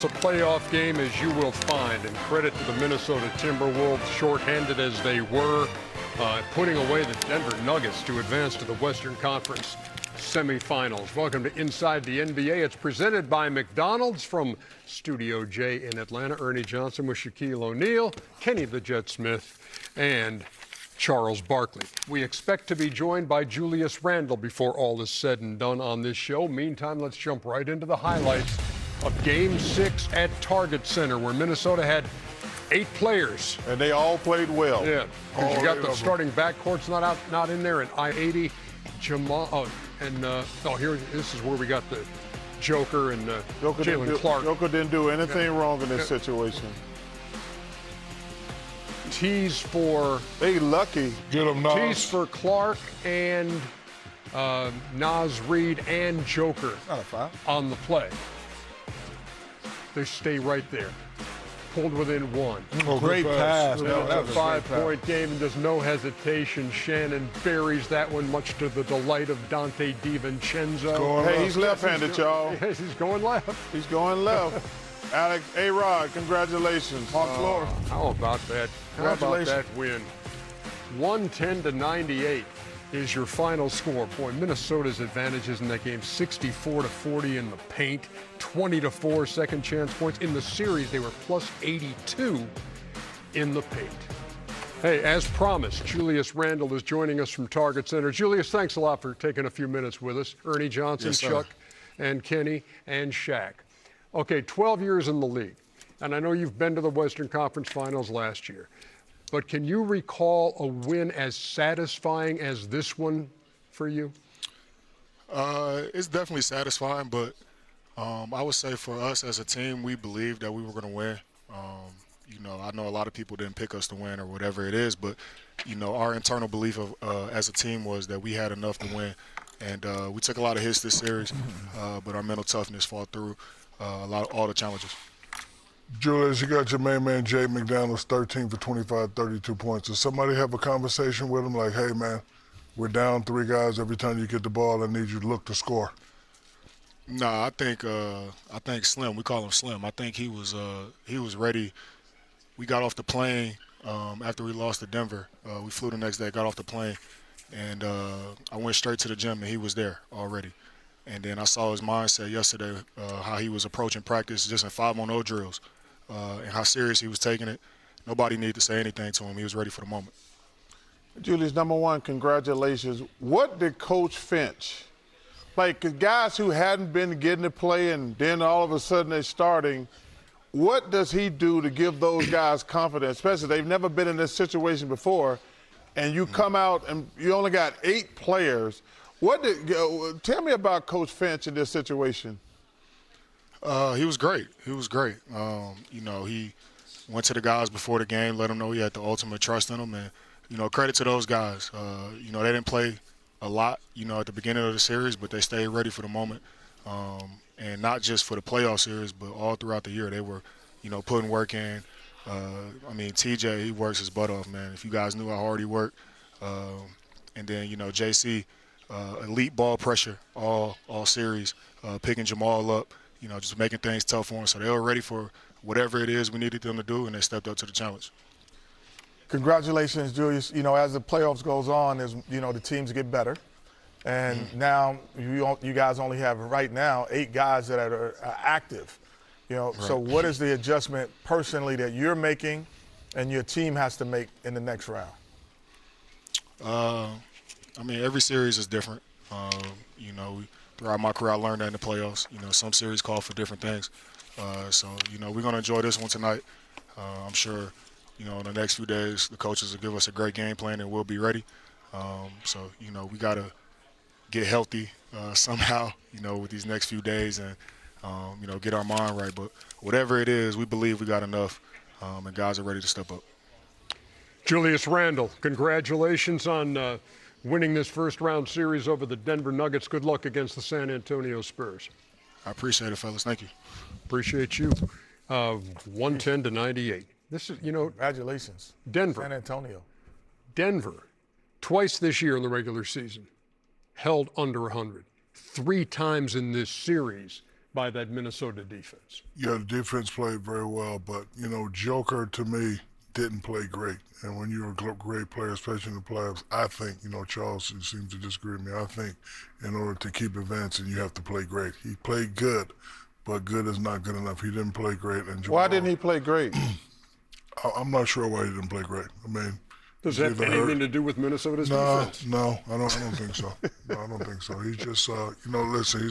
It's a playoff game, as you will find, and credit to the Minnesota Timberwolves, shorthanded as they were, putting away the Denver Nuggets to advance to the Western Conference semifinals. Welcome to Inside the NBA. It's presented by McDonald's from Studio J in Atlanta. Ernie Johnson with Shaquille O'Neal, Kenny the Jet Smith, and Charles Barkley. We expect to be joined by Julius Randle before all is said and done on this show. Meantime, let's jump right into the highlights of Game 6 at Target Center, where Minnesota had 8 players. And they all played well. Yeah, because you got the starting backcourt's not in there, and I-80, Jamal, here, this is where we got the Joker and Jalen Clark. Joker didn't do anything wrong in this situation. Tease for... They lucky. Get him, Nas. Tease for Clark and Nas Reed and Joker on the play. They stay right there. Pulled within 1. Oh, great pass. That was a 5-point game, and there's no hesitation. Shannon buries that one, much to the delight of Dante DiVincenzo. Hey, he's left-handed, y'all. Yes, he's going left. He's going left. Alex, A-Rod, congratulations. On floor. How about that? How about that win? 110-98 is your final score. Boy, Minnesota's advantages in that game, 64-40 in the paint, 20-4 second chance points. In the series, they were plus 82 in the paint. Hey, as promised, Julius Randle is joining us from Target Center. Julius, thanks a lot for taking a few minutes with us. Ernie Johnson, yes, Chuck, and Kenny, and Shaq. Okay, 12 years in the league, and I know you've been to the Western Conference Finals last year. But can you recall a win as satisfying as this one for you? It's definitely satisfying, but I would say for us as a team, we believed that we were going to win. I know a lot of people didn't pick us to win or whatever it is, but, our internal belief as a team was that we had enough to win. And we took a lot of hits this series, but our mental toughness fought through all the challenges. Julius, you got your main man, Jay McDaniels, 13 for 25, 32 points. Does somebody have a conversation with him like, hey, man, we're down 3 guys. Every time you get the ball, I need you to look to score? No, I think Slim, we call him Slim. I think he was ready. We got off the plane after we lost to Denver. We flew the next day, got off the plane, and I went straight to the gym, and he was there already. And then I saw his mindset yesterday, how he was approaching practice just in 5-on-0 drills. And how serious he was taking it. Nobody needed to say anything to him. He was ready for the moment. Julius, number one, congratulations. What did Coach Finch, guys who hadn't been getting to play and then all of a sudden they're starting, what does he do to give those guys confidence, especially they've never been in this situation before, and you come out and you only got 8 players. Tell me about Coach Finch in this situation. He was great. He was great. He went to the guys before the game, let them know he had the ultimate trust in them. And, credit to those guys. They didn't play a lot, at the beginning of the series, but they stayed ready for the moment. And not just for the playoff series, but all throughout the year. They were, putting work in. TJ, he works his butt off, man. If you guys knew how hard he worked. And then, JC, elite ball pressure all series, picking Jamal up. Just making things tough for them. So they were ready for whatever it is we needed them to do, and they stepped up to the challenge. Congratulations, Julius. As the playoffs goes on, the teams get better. And now you guys only have right now 8 guys that are active. Right. So what is the adjustment personally that you're making and your team has to make in the next round? Every series is different. Throughout my career, I learned that in the playoffs. Some series call for different things. We're going to enjoy this one tonight. I'm sure, in the next few days, the coaches will give us a great game plan and we'll be ready. We got to get healthy somehow, with these next few days and, get our mind right. But whatever it is, we believe we got enough, and guys are ready to step up. Julius Randle, congratulations on winning this first-round series over the Denver Nuggets. Good luck against the San Antonio Spurs. I appreciate it, fellas. Thank you. Appreciate you. 110-98. This is, Congratulations. Denver. San Antonio. Denver, twice this year in the regular season, held under 100. 3 times in this series, by that Minnesota defense. Yeah, the defense played very well, but, you know, Joker, to me, didn't play great. And when you're a great player, especially in the playoffs, I think, you know, Charles seems to disagree with me. I think in order to keep advancing, you have to play great. He played good, but good is not good enough. He didn't play great. And Jamal, Why didn't he play great? I'm not sure why he didn't play great. I mean, does that have anything to do with Minnesota's defense? No, I don't think so. No, I don't think so. He's just, you know, listen,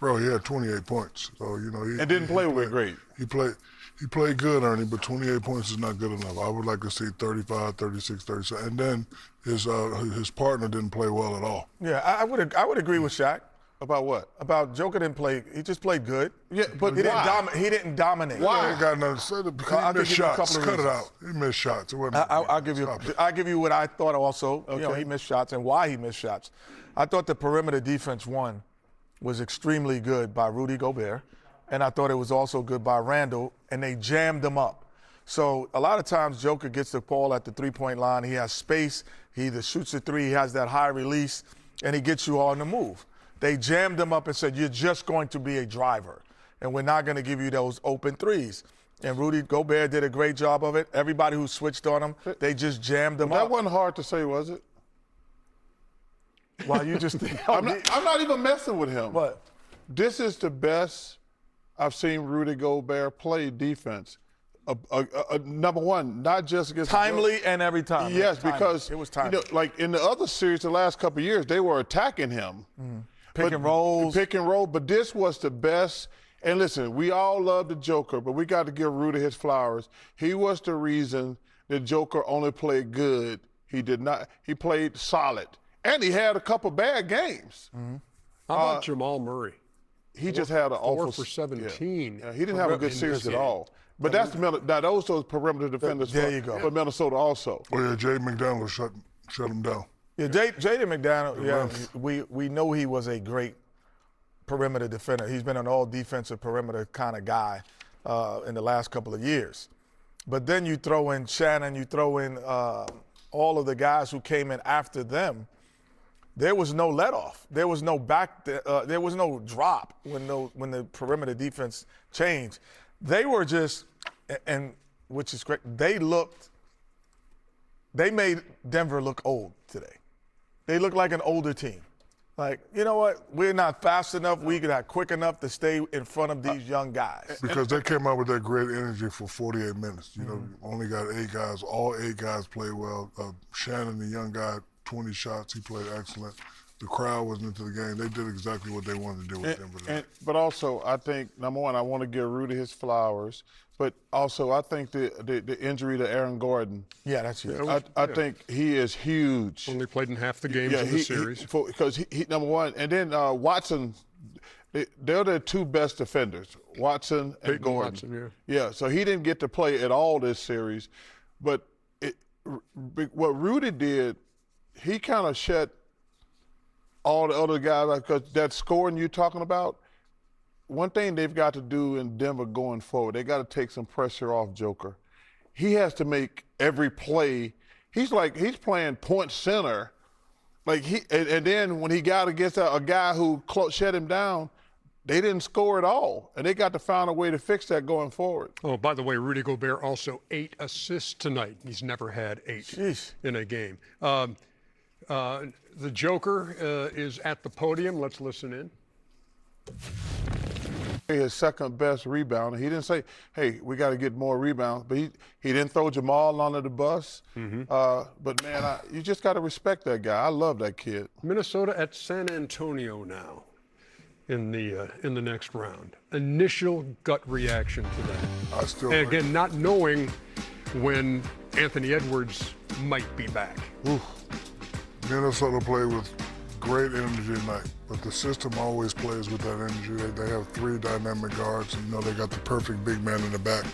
he had 28 points. So, you know, And didn't play great. He played good, Ernie, but 28 points is not good enough. I would like to see 35, 36, 37. And then his partner didn't play well at all. Yeah, I would agree with Shaq. About what? About Joker didn't play. He just played good. Yeah, but he didn't dominate. Why? He ain't got nothing to say. Because he missed shots. Cut it out. He missed shots. I'll give you what I thought also. Okay. You know, he missed shots and why he missed shots. I thought the perimeter defense was extremely good by Rudy Gobert, and I thought it was also good by Randall, and they jammed them up. So a lot of times Joker gets the ball at the three-point line. He has space. He either shoots a three, he has that high release, and he gets you all in the move. They jammed him up and said, you're just going to be a driver, and we're not going to give you those open threes. And Rudy Gobert did a great job of it. Everybody who switched on him, they just jammed him up. That wasn't hard to say, was it? Well, you just think. I'm not even messing with him. What? This is the best I've seen Rudy Gobert play defense. Number one, not just against timely and every time. Yes, because it was timely. You know, like in the other series, the last couple of years, they were attacking him. Pick and rolls. Pick and roll. But this was the best. And listen, we all love the Joker, but we got to give Rudy his flowers. He was the reason the Joker only played good. He did not. He played solid. And he had a couple bad games. How about Jamal Murray? He just had an awful 4 for 17. Yeah, he didn't have a good series at all. But that's now those are perimeter defenders for Minnesota also. Oh yeah, Jay McDaniels shut him down. Yeah, Jaden McDaniels. Yeah, we know he was a great perimeter defender. He's been an all-defensive perimeter kind of guy in the last couple of years. But then you throw in Shannon, you throw in all of the guys who came in after them. There was no let-off. There was no there was no drop when the perimeter defense changed. They were just, and which is correct, they made Denver look old today. They looked like an older team. Like, you know what? We're not fast enough. We're not quick enough to stay in front of these young guys. Because they came out with that great energy for 48 minutes. You know, only got 8 guys. All 8 guys played well. Shannon, the young guy, 20 shots. He played excellent. The crowd wasn't into the game. They did exactly what they wanted to do with Denver. But also, I think, number one, I want to give Rudy his flowers. But also, I think the injury to Aaron Gordon. Yeah, that's huge. I think he is huge. Only played in half the games in the series. Because he number one. And then Watson, they're the 2 best defenders, Watson and Peyton Gordon. Watson, yeah, so he didn't get to play at all this series. But what Rudy did, he kind of shut all the other guys, because that scoring you're talking about, one thing they've got to do in Denver going forward, they got to take some pressure off Joker. He has to make every play. He's playing point center. And then when he got against a guy who shut him down, they didn't score at all. And they got to find a way to fix that going forward. Oh, by the way, Rudy Gobert also 8 assists tonight. He's never had 8 in a game. The Joker is at the podium. Let's listen in. His second best rebounder. He didn't say, hey, we got to get more rebounds. But he didn't throw Jamal under the bus. But, man, you just got to respect that guy. I love that kid. Minnesota at San Antonio now in the next round. Initial gut reaction to that. And again, not knowing when Anthony Edwards might be back. Minnesota played with great energy tonight, but the system always plays with that energy. They have 3 dynamic guards, and you know they got the perfect big man in the back.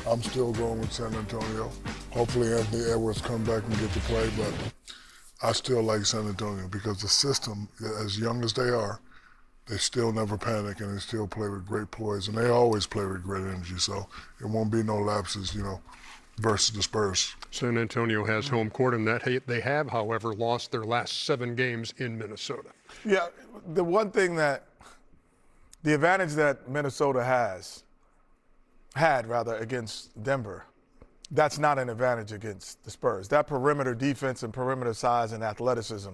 I'm still going with San Antonio. Hopefully Anthony Edwards come back and get to play, but I still like San Antonio because the system, as young as they are, they still never panic and they still play with great poise, and they always play with great energy, so it won't be no lapses, you know, versus the Spurs. San Antonio has home court, and that they have, however, lost their last 7 games in Minnesota. Yeah, the one thing that the advantage that Minnesota had against Denver, that's not an advantage against the Spurs. That perimeter defense and perimeter size and athleticism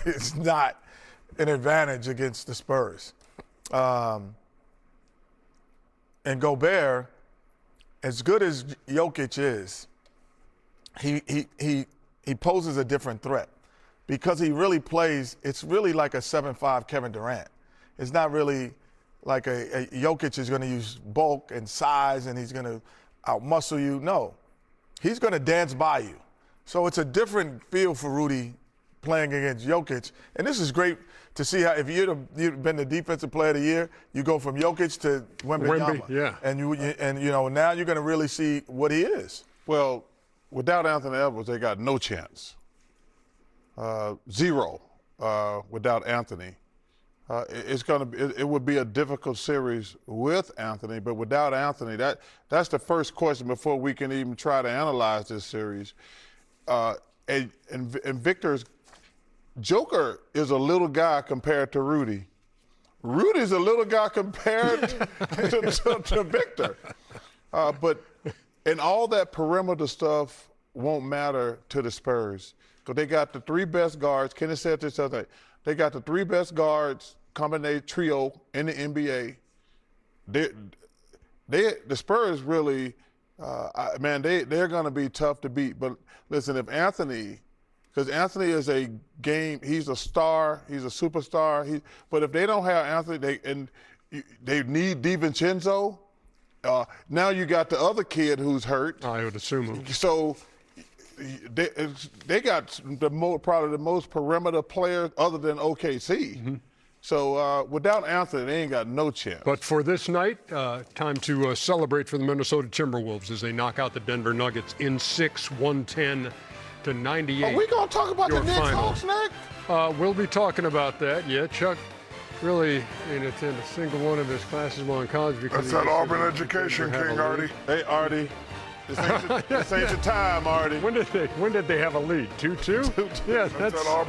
is not an advantage against the Spurs. And Gobert, as good as Jokic is, he poses a different threat because he really plays. It's really like a 7'5" Kevin Durant. It's not really like a Jokic is going to use bulk and size and he's going to outmuscle you. No, he's going to dance by you. So it's a different feel for Rudy playing against Jokic. And this is great to see how if you'd been the defensive player of the year, you go from Jokic to Wemby. Yeah. And now you're going to really see what he is. Well, without Anthony Edwards, they got no chance. Zero without Anthony. It would be a difficult series with Anthony, but without Anthony, that's the first question before we can even try to analyze this series. And Victor's Joker is a little guy compared to Rudy. Rudy's a little guy compared to Victor. But and all that perimeter stuff won't matter to the Spurs because they got the three best guards. Kenny said this other day. They got the three best guards, combination trio in the NBA. The Spurs really, they're going to be tough to beat. But listen, if Anthony, because Anthony is he's a star, he's a superstar. But if they don't have Anthony, they need DiVincenzo. Now you got the other kid who's hurt. I would assume him. So they got probably the most perimeter players other than OKC. Mm-hmm. So without Anthony, they ain't got no chance. But for this night, time to celebrate for the Minnesota Timberwolves as they knock out the Denver Nuggets in 6, 110 to 98. Are we going to talk about the Knicks Hawks next? We'll be talking about that. Yeah, Chuck really didn't attend a single one of his classes while in college because that's that Auburn education, King Artie. Hey, Artie. This ain't your time, Artie. When did they have a lead? 2-2? 2-2. Yeah, that's that Auburn